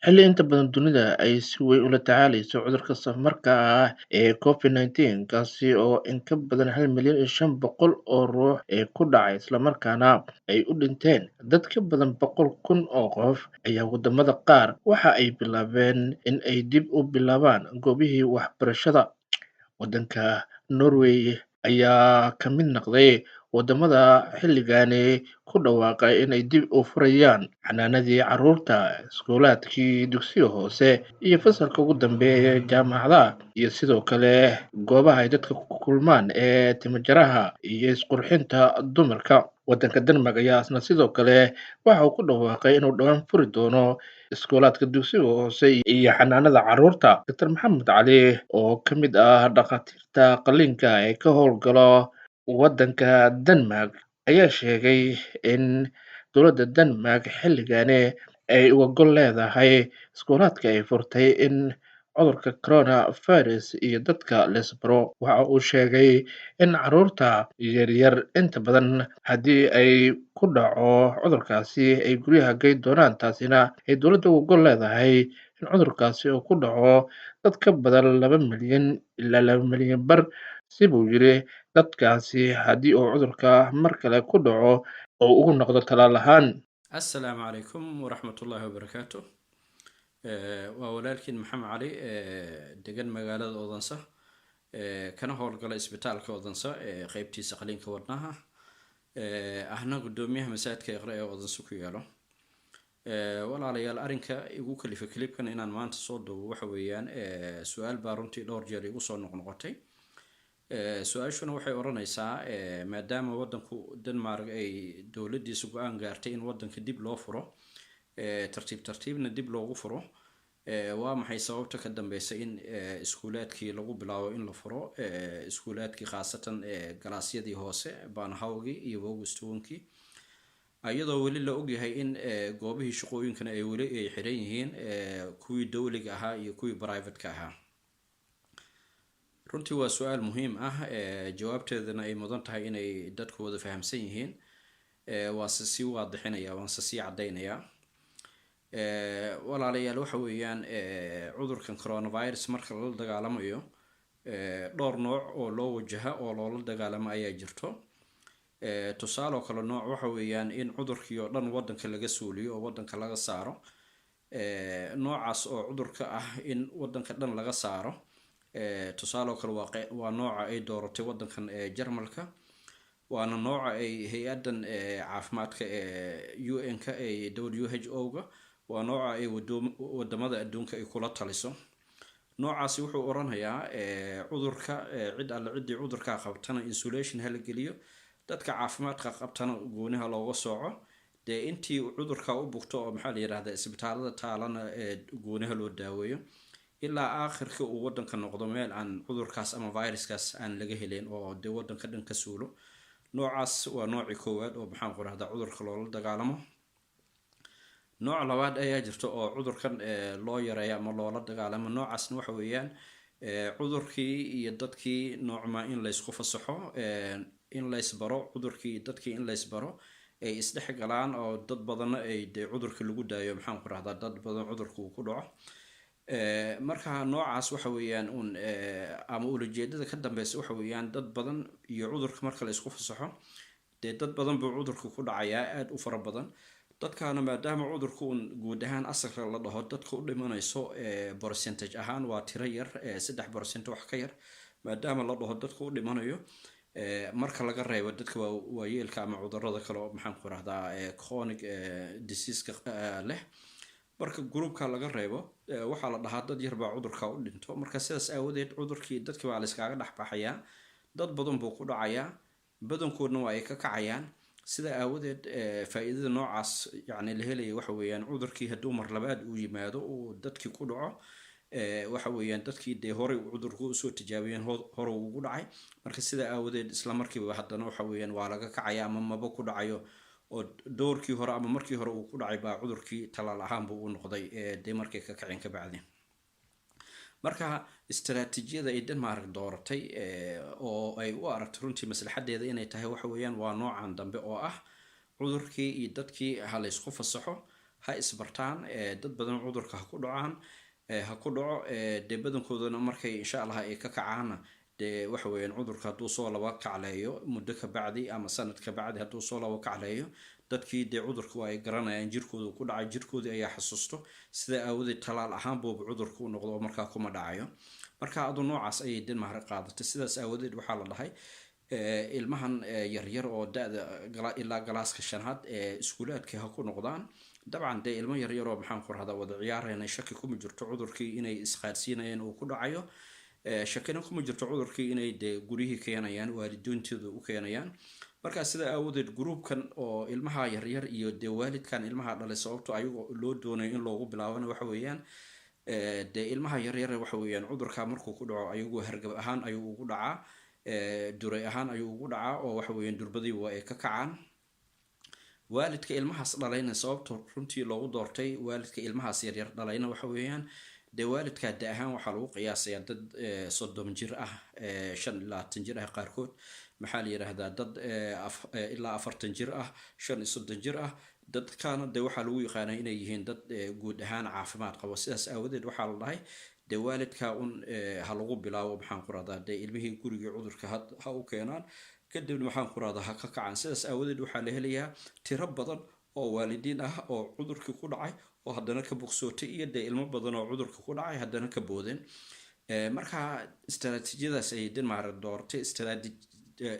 xilli inta badan dunida ay si weyn ula tacaalayso cudurka safmarka ah ee COVID-19 kaasi oo in ka badan 1,500,000 oo ruux ku dhacay islamarkaana ay u dhinteen dad ka badan 100,000 oo qof ayaa wadamada qaar waxa ay bilaabeen in ay dib u bilaabaan goobihii waxbarashada. Waddanka Norway ayaa ka mid noqday wadamada xilligaani ku dhawaaqay inay dib u furayaan xanaanadii carruurta, iskuulaadkii dugsiga hoose iyo fasalka ugu dambeeya ee jaamacadaha, iyo sidoo kale goobaha ay dadka ku kulmaan ee timo-jaraha iyo isqurxinta dumarka. Waddanka Denmark ayaa isna sidoo kale waxa uu ku dhawaaqay inuu dhawaan furi doono iskuulaadka dugsiga hoose iyo xanaanada carruurta. Dr. Maxamed Cali oo ka mid ah dhakhaatiirta qalliinka ee ka howlgala waddanka Denmark ayaa sheegay in dowladda Denmark xilligaani ay uga gol leedahay iskuulaadka ay furtay in cudurka coronavirus iyo dadka la isbaro. Waxa uu sheegay in carruurta yaryar inta badan haddii ay ku dhaco cudurkaasi ay guryaha geyn doonaan, taasina ay dowladda uga gol leedahay in cudurkaasi uu ku dhaco dad ka badan 2 milyan ilaa 2,500,000 si buu yiri dadkaasi haddii uu cudurka mar kale ku dhaco oo ugu noqdo talaal ahaan. السلام عليكم ورحمة الله وبركاته. وولالكين محمد علي دقن مقالة أوضنسة كان هورقل إسبتال كأوضنسة قيبتي سقلين كورناها أهنا قدوميها مساعد كيقرأ أوضنسة كيالو ولا ليال أرنكا يقولك اللي في كليب كان إنان ما انتصود وحويان سؤال بارونتي دور جاري وصول نقنقطي سؤال شنو waxay oranaysaa maadaama wadanku Denmark ay dawladiisu go'aan gaartay in wadanka dib loo furo tartiibna dib loogu furo waa maxay sababta ka dambaysa in iskuulaadkii lagu bilaabo in la furo iskuulaadkii khaasatan galaasyadii hoose baanhawgii iyo wogustoonkii ayadoo weli la ogyahay in goobihii shaqooyinkana ay weli ay xiran yihiin kuwii dawliga ahaa iyo kuwii private ka ahaa. runtii waa su'aal muhiim ah jawaabteedana ay mudan tahay inay dadku wada fahamsan yihiin waa si waadixinaya waan si cadeynaya walaalayaal waxa weeyaan cudurkan coronavirus marka la dagaalamayo dhowr nooc oo loo wajaha oo loola dagaalamo ayaa jirto tusaale kale nooc waxa weeyaan in cudurkii oo dhan wadanka laga suuliyo oo wadanka laga saaro noocaas oo cudurka ah in wadanka dhan laga saaro tusaale kale waa nooca ay dooratay wadankan Jarmalka waana nooca ay hay'adan caafimaadka UN-ka ee WHO-ga waa nooca ay wadamada adduunka ay kula taliso. noocaasi wuxuu oranayaa cudurka cidii cudurka qabtana insulation hal geliyo dadka caafimaadka qabtana gooniha looga sooco dee intii cudurka u bugto oo maxaa la yiraahdaa isbitaalada taalana gooniha loo daaweeyo ilaa aakhirka uu wadanka noqdo meel aan cudurkaas ama viruskaas aan laga helin oo dee wadanka dhan ka suulo. noocaas waa nooci koowaad oo maxaan ku raahdaa cudurka loola dagaalamo. nooc labaad ayaa jirta oo cudurkan loo yareeyo ama loola dagaalamo. noocaasna waxa weeyaan cudurkii iyo dadkii noocma in la isku fasaxo in la isbaro cudurkii iyo dadkii in la isbaro ay isdhex galaan oo dad badan ay dee cudurka lagu daayo maxaan ku raahdaa dad badan cudurka uu ku dhaco. marka noocaas waxa weeyaan ama ujeedada ka dambaysa waxa weeyaan dad badan iyo cudurka marka la isku fasaxo dee dad badan buu cudurka ku dhacayaa aad u fara badan dadkaana maadaama cudurku guud ahaan asalka la dhaho dadka u dhimanayso percentage ahaan waa tiro yar 3% wax ka yar maadaama la dhaho dadka u dhimanayo marka laga reebo dadka waayeelka ama cudurrada kale oo maxaan ku raahdaa chronic disease leh marka groupka laga reebo waxa la dhahaa dad yar baa cudurka u dhinto marka sidaas aawadeed cudurkii dadka waa la iskaga dhaxbaxayaa dad badan buu ku dhacayaa badankoodna waa ay ka kacayaan sida aawadeed faa'iidada noocaas yani la helayo waxa weeyaan cudurkii hadduu mar labaad uu yimaado uu dadkii ku dhaco waxa weeyaan dadkii dee hore cudurku u soo tijaabiyeen hore ugu dhacay marka sida aawadeed isla markiiba haddana waxa weeyaan waa laga kacaya ama maba ku dhacayo oo doorkii hore ama markii hore uu ku dhacay baa cudurkii talaal ahaan buu u noqday dee markay ka kaceen ka bacdi. marka istiraatiijiyada ay Denmark dooratay oo ay u aragtay runtii maslaxadeeda inay tahay waxa weeyaan waa noocan dambe oo ah cudurkii iyo dadkii hal isku fasaxo ha isbartaan, dad badan cudurka ha ku dhacaan, ha ku dhaco, dee badankoodana markay insha allah ay ka kacaana dee waxa weeyaan cudurka hadduu soo laba kacleeyo muddo ka bacdi ama sanad ka bacdi hadduu soo laba kacleeyo, dadkii dee cudurka waa ay garanayaan, jirkooda ku dhacay, jirkoodii ayaa xasuusto, sida aawadeed talaal ahaan buuba cudurka u noqdo oo markaa kuma dhacayo. marka adu noocaas ayay denmark qaadatay. sidaas aawadeed waxaa la dhahay ilmahan yaryar oo da-da ilaa galaaska shanaad ee iskuulaadkii ha ku noqdaan. dabcan dee ilmo yaryar oo maxaan ku rahdaa wada ciyaarayna, shaki kuma jirto cudurkii inay isqaadsiinayeen uu ku dhacayo, shakina kuma jirto cudurkii inay dee guryihii keenayaan, waalidiintooda u keenayaan. markaa sida aawadeed gruubkan oo ilmaha yaryar iyo dee waalidkan ilmaha dhalay sababto ayagoo loo doonayo in loogu bilaabana waxa weeyaan dee ilmaha yaryar waxa weeyaan cudurka markuu ku dhaco ayagoo hargab ahaan ayuu ugu dhacaa, duray ahaan ayuu ugu dhacaa, oo waxa weeyaan durbadii waa ay ka kacaan. waalidka ilmahaas dhalayna sababta runtii loogu doortay waalidka ilmahaas yaryar dhalayna waxa weeyaan dee waalidkaa da ahaan waxaa lagu qiyaasayaa dad 30 jir ah, 25 jir ah qaarkood, maxaa la yidhaahdaa dad ilaa 40 jir ah, 35 jir ah. dadkaana dee waxaa lagu yaqaanaa inay yihiin dad guud ahaan caafimaad qabo. sidaas aawadeed waxaa la dhahay dee waalidka un ha lagu bilaabo maxaan ku rahdaa dee ilmihii gurigii cudurka ha u keenaan, kadibna maxaan ku rahdaa ha ka kacaan. sidaas aawadeed waxaa la helayaa tiro badan oo waalidiin ah oo cudurkii ku dhacay oo haddana ka bogsootay, iyo dee ilmo badan oo cudurka ku dhacay haddana ka boodeen. marka istaraatiijiyadaas ay denmark doortay,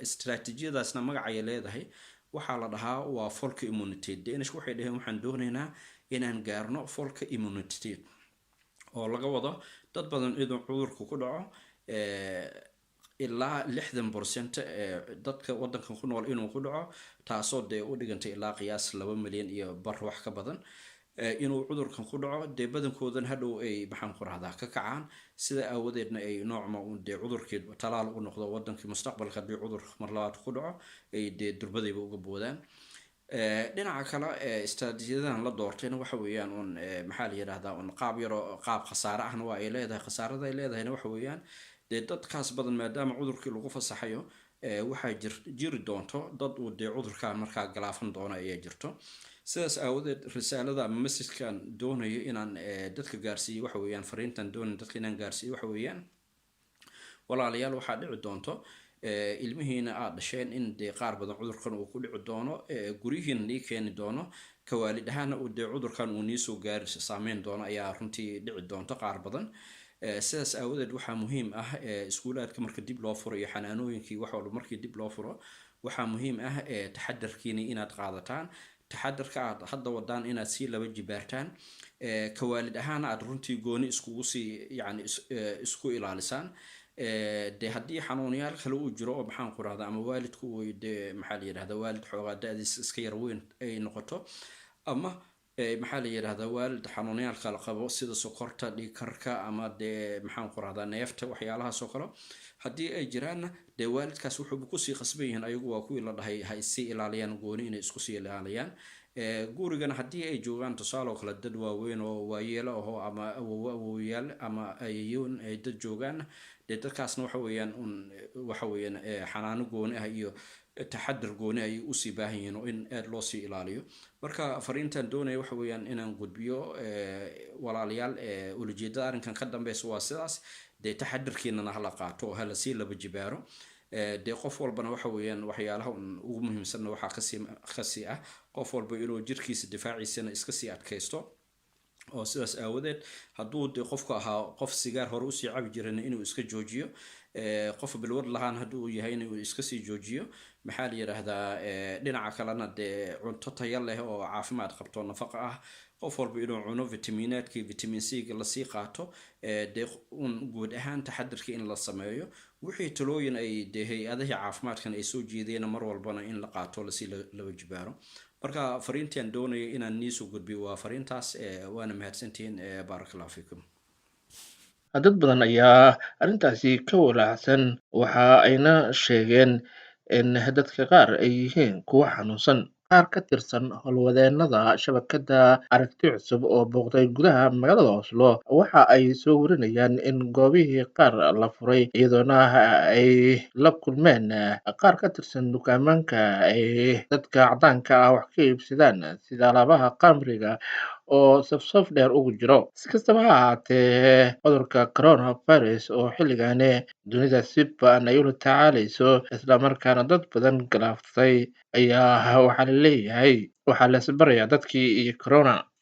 istaraatiijiyadaasna magacay leedahay, waxaa la dhahaa waa folka immunity. danish waxay dhaheen waxaan doonaynaa inaan gaarno folka immunity, oo laga wado dad badan inuu cudurka ku dhaco ilaa 60% dadka wadankan ku nool inuu ku dhaco, taasoo dee u dhigantay ilaa qiyaas 2 milyan iyo bar wax ka badan inuu cudurkan ku dhaco. dee badankoodan hadhow ay maxaan ku rahdaa ka kacaan, sida aawadeedna ay noocma dee cudurkii talaal u noqdo wadankii mustaqbalka haddii cudur mar labaad ku dhaco ay dee durbadayba uga boodaan. dhinaca kale istaraatiijiyadan la doortayna waxa weeyaan un maxaa la yidhaahdaa un qaab yaro qaab khasaare ahna waa ay leedahay. khasaarada ay leedahayna waxa weeyaan dee dadkaas badan maadaama cudurkii lagu fasaxayo, waxaa jiri doonto dad uu dee cudurkan markaa galaafan doono ayaa jirto. sidaas aawadeed risaalada ama messajkan doonayo inaan dadka gaarsiiyo waxa weeyaan, fariintan doonayo dadka inaan gaarsiiyo waxa weeyaan, walaalayaal waxaa dhici doonto ilmihiina aad dhasheen in dee qaar badan cudurkan uu ku dhici doono, guryihiina nii keeni doono, ka waalid ahaana uu dee cudurkan uu niisoo gaari saameyn doono ayaa runtii dhici doonto qaar badan. sidaas aawadeed waxaa muhiim ah iskuulaadka marka dib loo furo iyo xanaanooyinkii wax walba markii dib loo furo, waxaa muhiim ah taxadarkiini inaad qaadataan, taxadarka aad hadda wadaan inaad sii laba jibaartaan, ka waalid ahaana aad runtii gooni iskugu sii yani isku ilaalisaan. dee haddii xanuunyaal kale uu jiro oo maxaan ku rahdaa ama waalidku uu dee maxaa la yidhahdaa waalid xoogaa da-diis iska yar weyn ay noqoto, ama maxaa la yidhahdaa waalid xanuunyaal kala qabo sida sokorta, dhiigkarka, ama dee maxaan ku rahdaa neefta, waxyaalahaas oo kale haddii ay jiraanna dee waalidkaas wuxuuba kusii qasban yihiin. ayagu waa kuwii la dhahay ha isii ilaaliyaan gooni inay isku sii ilaaliyaan. gurigana haddii ay joogaan tusaale oo kale dad waaweyn oo waayeelo aho ama awowayaal ama ayeyoon ay dad joogaan, dee dadkaasna waxa weeyaan waxa weeyaan xanaano gooni ah iyo taxadar gooni ay usii baahan yihiin oo in aad loo sii ilaaliyo. marka fariintan doonaya waxa weeyaan inaan gudbiyo walaalayaal, ulajeedada arrinkan ka dambeysa waa sidaas, dee taxadarkiinana hala qaato oo hala sii laba jibaaro. dee qof walbana waxa weeyaan waxyaalaha ugu muhiimsanna waxaa kasii ah qof walba inuu jirkiisa difaaciisana iska sii adkaysto. oo sidaas aawadeed hadduu dee qofku ahaa qof sigaar hore usii cabi jirana inuu iska joojiyo, qof bilwad lahaan hadduu yahay inuu iska sii joojiyo. maxaa la yidhaahdaa dhinaca kalena dee cunto tayo leh oo caafimaad qabto nafaqa ah, qof walba inuu cuno vitaminaadkii vitamin c-ga lasii qaato, dee guud ahaan taxadarkii in la sameeyo. wixii talooyin ay dee hay-adahii caafimaadkan ay soo jeedeen mar walbana in la qaato lasii laba jibaaro. marka fariintaan doonaya inaan niisoo gudbiyo waa fariintaas. waana mahadsantihiin. baaraka allahu fiikum. dad badan ayaa arrintaasi ka walaacsan, waxa ayna sheegeen in dadka qaar ay yihiin kuwo xanuunsan. qaar ka tirsan howlwadeennada shabakadda aragti cusub oo booqday gudaha magaalada Oslo waxa ay soo warinayaan in goobihii qaar la furay, iyadoona ay la kulmeen qaar ka tirsan dukaamaanka ay dadka caddaanka ah wax ka iibsadaan sida alaabaha khamriga oo safsaf dheer ugu jiro. Si kastaba ha ahaatee, cudurka coronavirus oo xilligani dunida si ba'an ay ula tacaalayso islamarkaana dad badan galaaftay ayaa waxaa la leeyahay waxaa la isbarayaa dadkii iyo corona.